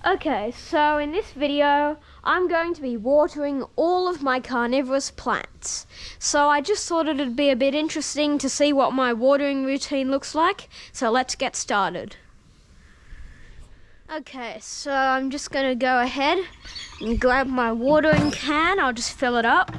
Okay, so in this video, I'm going to be watering all of my carnivorous plants. So I just thought it'd be a bit interesting to see what my watering routine looks like. So let's get started. Okay, so I'm just going to go ahead and grab my watering can. I'll just fill it up.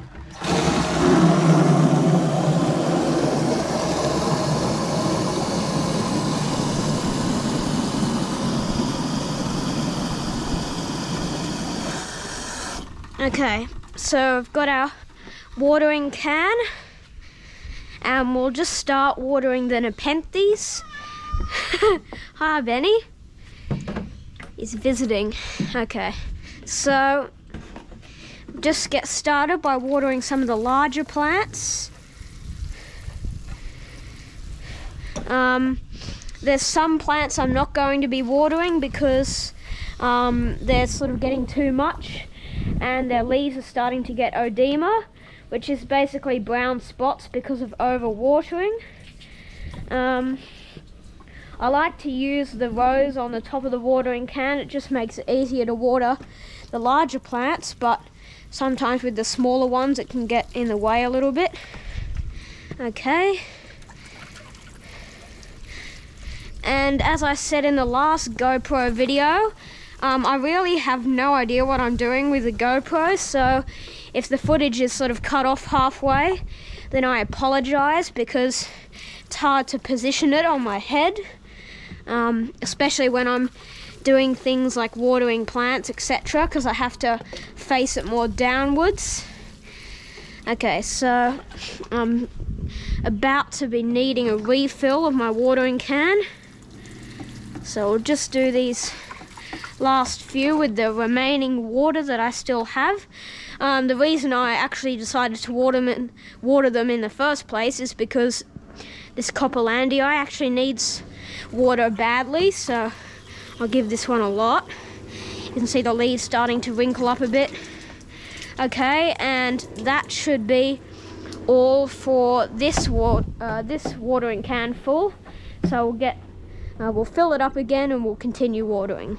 Okay, so I've got our watering can, and we'll just start watering the nepenthes. Hi, Benny. He's visiting. Okay, so just get started by watering some of the larger plants. There's some plants I'm not going to be watering because they're sort of getting too much, and their leaves are starting to get oedema, which is basically brown spots because of overwatering. I like to use the rose on the top of the watering can. It just makes it easier to water the larger plants, but sometimes with the smaller ones it can get in the way a little bit. Okay. And as I said in the last GoPro video, I really have no idea what I'm doing with the GoPro, so if the footage is sort of cut off halfway, then I apologize because it's hard to position it on my head, especially when I'm doing things like watering plants, etc., because I have to face it more downwards. Okay, so I'm about to be needing a refill of my watering can, so we'll just do these last few with the remaining water that I still have. The reason I actually decided to water them in the first place is because this Copelandii actually needs water badly, so I'll give this one a lot. You can see the leaves starting to wrinkle up a bit. Okay, and that should be all for this watering can full. So we'll fill it up again and we'll continue watering.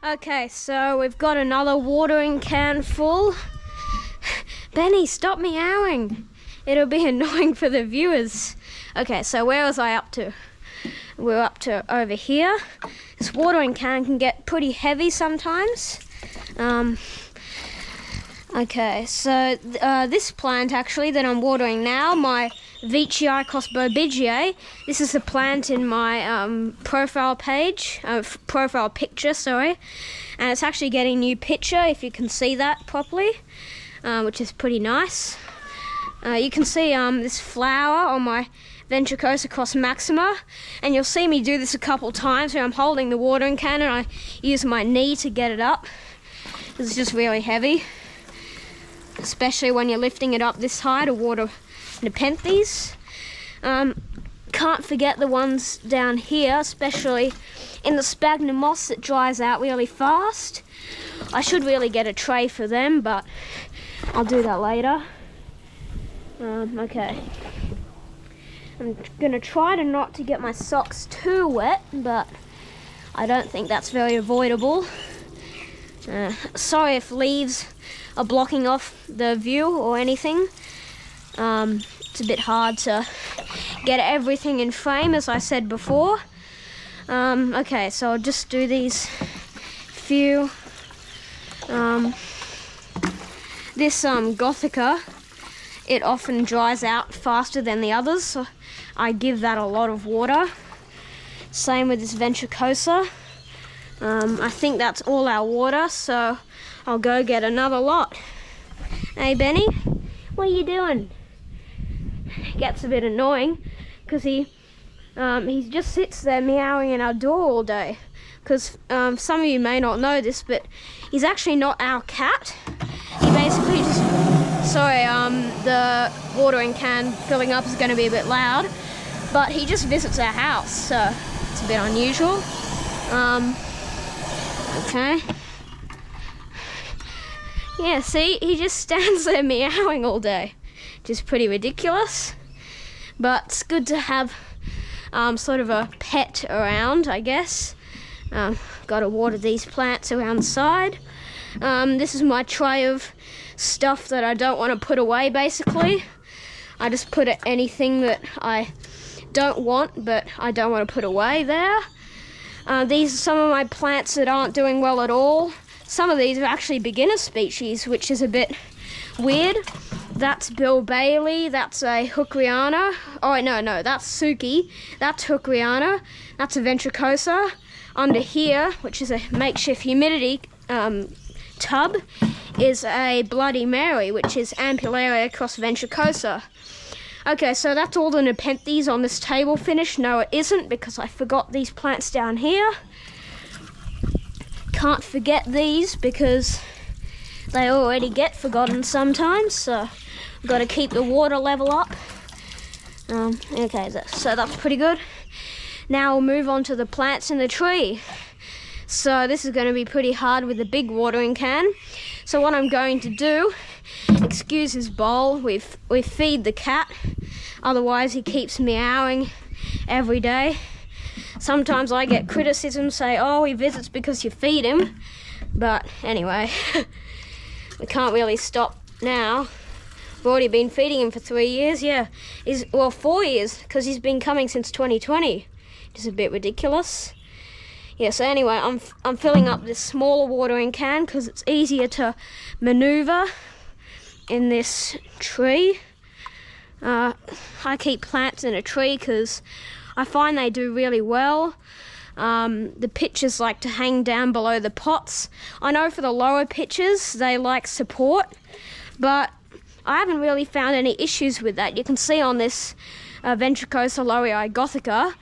Okay, so we've got another watering can full. Benny, stop meowing. It'll be annoying for the viewers. Okay, so where was I up to? We're up to over here. This watering can get pretty heavy sometimes. Okay, so this plant actually that I'm watering now, my Veitchiaikos bobigiae, this is the plant in my profile picture, sorry, and it's actually getting new picture, if you can see that properly, which is pretty nice. You can see this flower on my Ventricosacos maxima, and you'll see me do this a couple times where I'm holding the watering can and I use my knee to get it up. It's just really heavy, especially when you're lifting it up this high to water nepenthes. Can't forget the ones down here, especially in the sphagnum moss that dries out really fast. I should really get a tray for them, but I'll do that later. Okay. I'm gonna try not to get my socks too wet, but I don't think that's very avoidable. Sorry if leaves are blocking off the view or anything. It's a bit hard to get everything in frame, as I said before. Okay, so I'll just do these few. This Gothica, it often dries out faster than the others, so I give that a lot of water. Same with this Ventricosa. I think that's all our water, so I'll go get another lot. Hey Benny, what are you doing? It gets a bit annoying because he just sits there meowing in our door all day. Because some of you may not know this, but he's actually not our cat. He basically just, sorry, the watering can filling up is going to be a bit loud, but he just visits our house, so it's a bit unusual. Okay. Yeah, see, he just stands there meowing all day, which is pretty ridiculous. But it's good to have sort of a pet around, I guess. Got to water these plants around the side. This is my tray of stuff that I don't want to put away, basically. I just put anything that I don't want, but I don't want to put away there. These are some of my plants that aren't doing well at all. Some of these are actually beginner species, which is a bit weird. That's Bill Bailey, that's a Hookriana. Oh, no, that's Suki. That's Hookriana. That's a Ventricosa. Under here, which is a makeshift humidity tub, is a Bloody Mary, which is Ampullaria cross Ventricosa. Okay, so that's all the Nepenthes on this table finished. No, it isn't, because I forgot these plants down here. Can't forget these because they already get forgotten sometimes, so I've got to keep the water level up. Okay, so that's pretty good. Now we'll move on to the plants in the tree. So this is going to be pretty hard with the big watering can. So what I'm going to do, excuse his bowl, we feed the cat, otherwise he keeps meowing every day. Sometimes I get criticism, say, oh, he visits because you feed him. But anyway, we can't really stop now. We've already been feeding him for 3 years, yeah. 4 years, because he's been coming since 2020. Just a bit ridiculous. Yeah, so anyway, I'm filling up this smaller watering can because it's easier to maneuver in this tree. I keep plants in a tree because I find they do really well. The pitchers like to hang down below the pots. I know for the lower pitchers they like support, but I haven't really found any issues with that. You can see on this Ventricosa lowii gothica,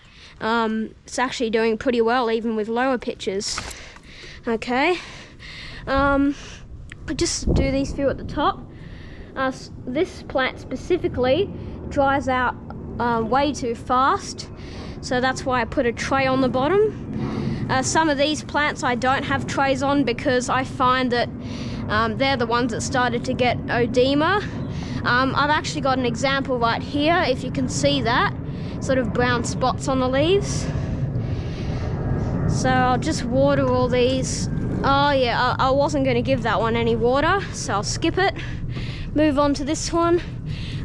it's actually doing pretty well even with lower pitches. Okay, I just do these few at the top. This plant specifically dries out way too fast, so that's why I put a tray on the bottom. Some of these plants I don't have trays on because I find that they're the ones that started to get oedema. I've actually got an example right here, if you can see that. Sort of brown spots on the leaves. So I'll just water all these. Oh yeah, I wasn't going to give that one any water, so I'll skip it. Move on to this one.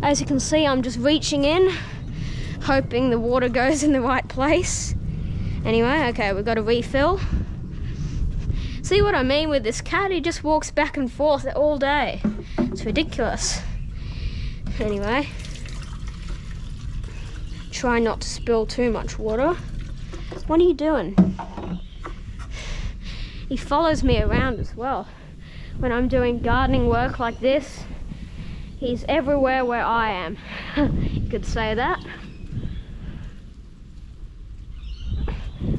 As you can see, I'm just reaching in, hoping the water goes in the right place. Anyway, okay, we've got a refill. See what I mean with this cat? He just walks back and forth all day. It's ridiculous. Anyway, try not to spill too much water. What are you doing? He follows me around as well. When I'm doing gardening work like this, he's everywhere where I am. You could say that.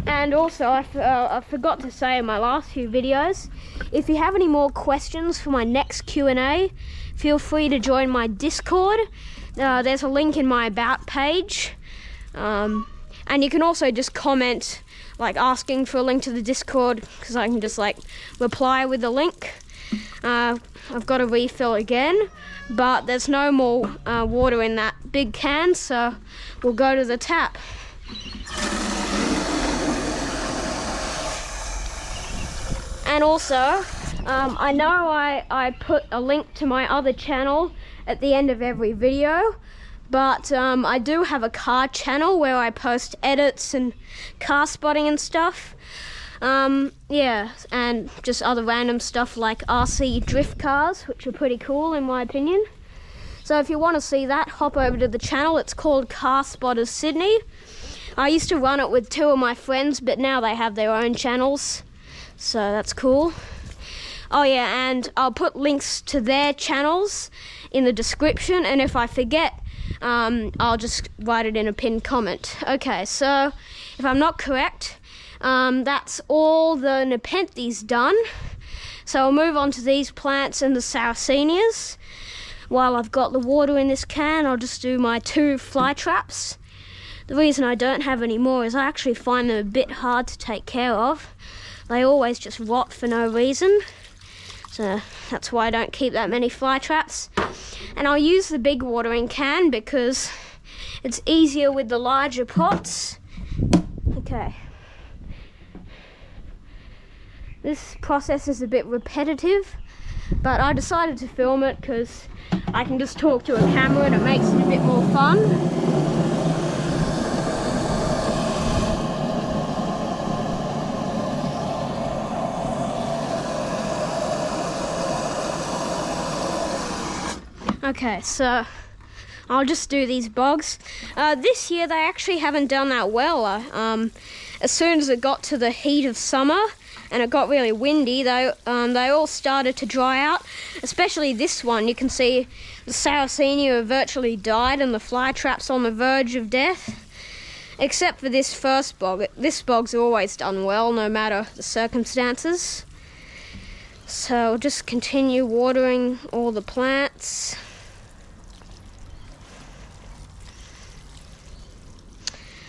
And also, I forgot to say in my last few videos, if you have any more questions for my next Q&A, feel free to join my Discord. There's a link in my About page. And you can also just comment, like asking for a link to the Discord, because I can just like reply with the link. I've got to refill again, but there's no more water in that big can, so we'll go to the tap. And also, I know I put a link to my other channel at the end of every video, but I do have a car channel where I post edits and car spotting and stuff. Yeah, and just other random stuff like RC drift cars, which are pretty cool in my opinion. So if you want to see that, hop over to the channel. It's called Car Spotters Sydney. I used to run it with 2 of my friends, but now they have their own channels, so that's cool. Oh yeah, and I'll put links to their channels in the description, and if I forget, I'll just write it in a pinned comment. Okay, so if I'm not correct, that's all the Nepenthes done. So I'll move on to these plants and the Sarracenias. While I've got the water in this can, I'll just do my 2 fly traps. The reason I don't have any more is I actually find them a bit hard to take care of. They always just rot for no reason. So that's why I don't keep that many fly traps. And I'll use the big watering can because it's easier with the larger pots. Okay. This process is a bit repetitive, but I decided to film it because I can just talk to a camera and it makes it a bit more fun. Okay, so I'll just do these bogs. This year they actually haven't done that well. As soon as it got to the heat of summer and it got really windy, they all started to dry out, especially this one. You can see the Sarracenia virtually died and the fly trap's on the verge of death. Except for this first bog. This bog's always done well, no matter the circumstances. So I'll just continue watering all the plants.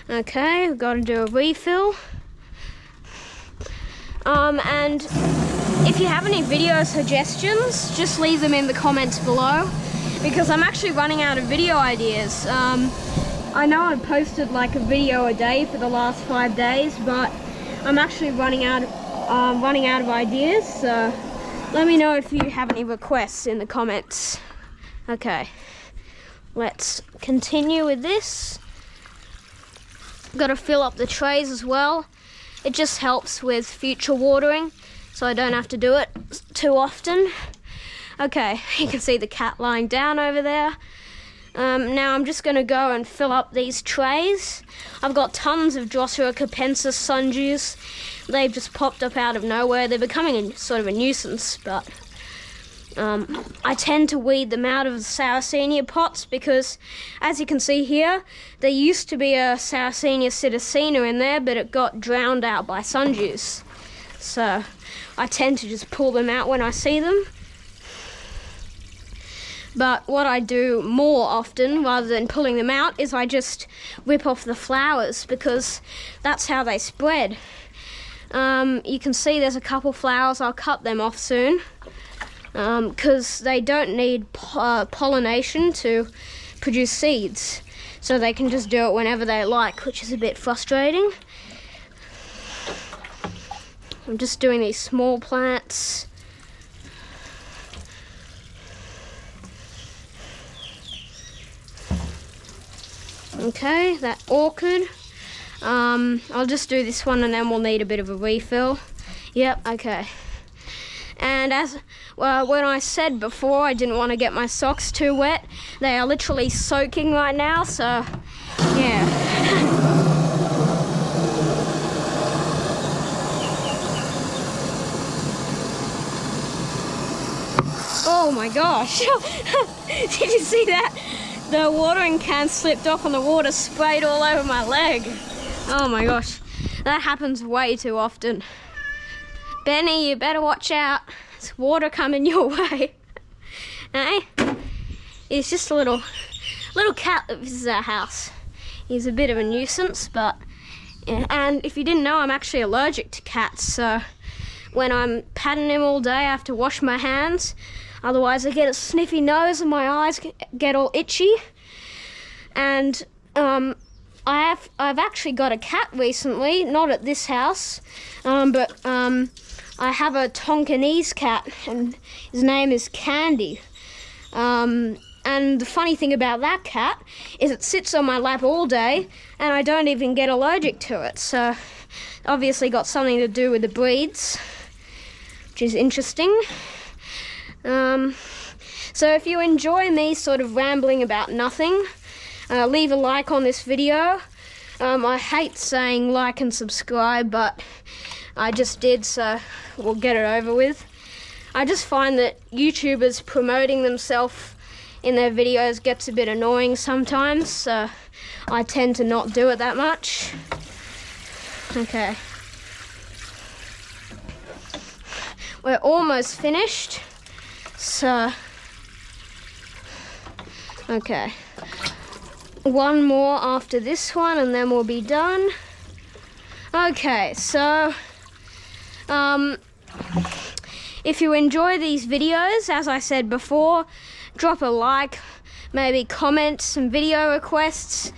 Okay, we've got to do a refill. And if you have any video suggestions, just leave them in the comments below, because I'm actually running out of video ideas. I know I've posted like a video a day for the last 5 days, but I'm actually running out of ideas. So let me know if you have any requests in the comments. Okay, let's continue with this. Got to fill up the trays as well. It just helps with future watering, so I don't have to do it too often. Okay, you can see the cat lying down over there. Now I'm just going to go and fill up these trays. I've got tons of Drosera capensis sundews. They've just popped up out of nowhere. They're becoming sort of a nuisance, but I tend to weed them out of the Sarracenia pots because, as you can see here, there used to be a Sarracenia psittacina in there, but it got drowned out by sundews. So I tend to just pull them out when I see them. But what I do more often, rather than pulling them out, is I just rip off the flowers, because that's how they spread. You can see there's a couple flowers. I'll cut them off soon, because they don't need pollination to produce seeds, so they can just do it whenever they like, which is a bit frustrating. I'm just doing these small plants. Okay, that orchid. I'll just do this one and then we'll need a bit of a refill. Yep, okay. And as well, when I said before I didn't want to get my socks too wet, they are literally soaking right now, so yeah. Oh my gosh. Did you see that? The watering can slipped off and the water sprayed all over my leg. Oh my gosh, that happens way too often. Benny, you better watch out. There's water coming your way. Hey? He's just a little cat that visits our house. He's a bit of a nuisance, but yeah. And if you didn't know, I'm actually allergic to cats, so when I'm patting him all day, I have to wash my hands. Otherwise I get a sniffy nose and my eyes get all itchy. And I've actually got a cat recently, not at this house, but I have a Tonkinese cat and his name is Candy. And the funny thing about that cat is it sits on my lap all day and I don't even get allergic to it. So obviously got something to do with the breeds, which is interesting. So if you enjoy me sort of rambling about nothing, leave a like on this video. I hate saying like and subscribe, but I just did, so we'll get it over with. I just find that YouTubers promoting themselves in their videos gets a bit annoying sometimes, so I tend to not do it that much. Okay. We're almost finished. So, okay, one more after this one and then we'll be done. Okay, so if you enjoy these videos, as I said before, drop a like, maybe comment some video requests,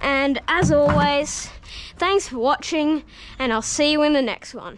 and as always, thanks for watching and I'll see you in the next one.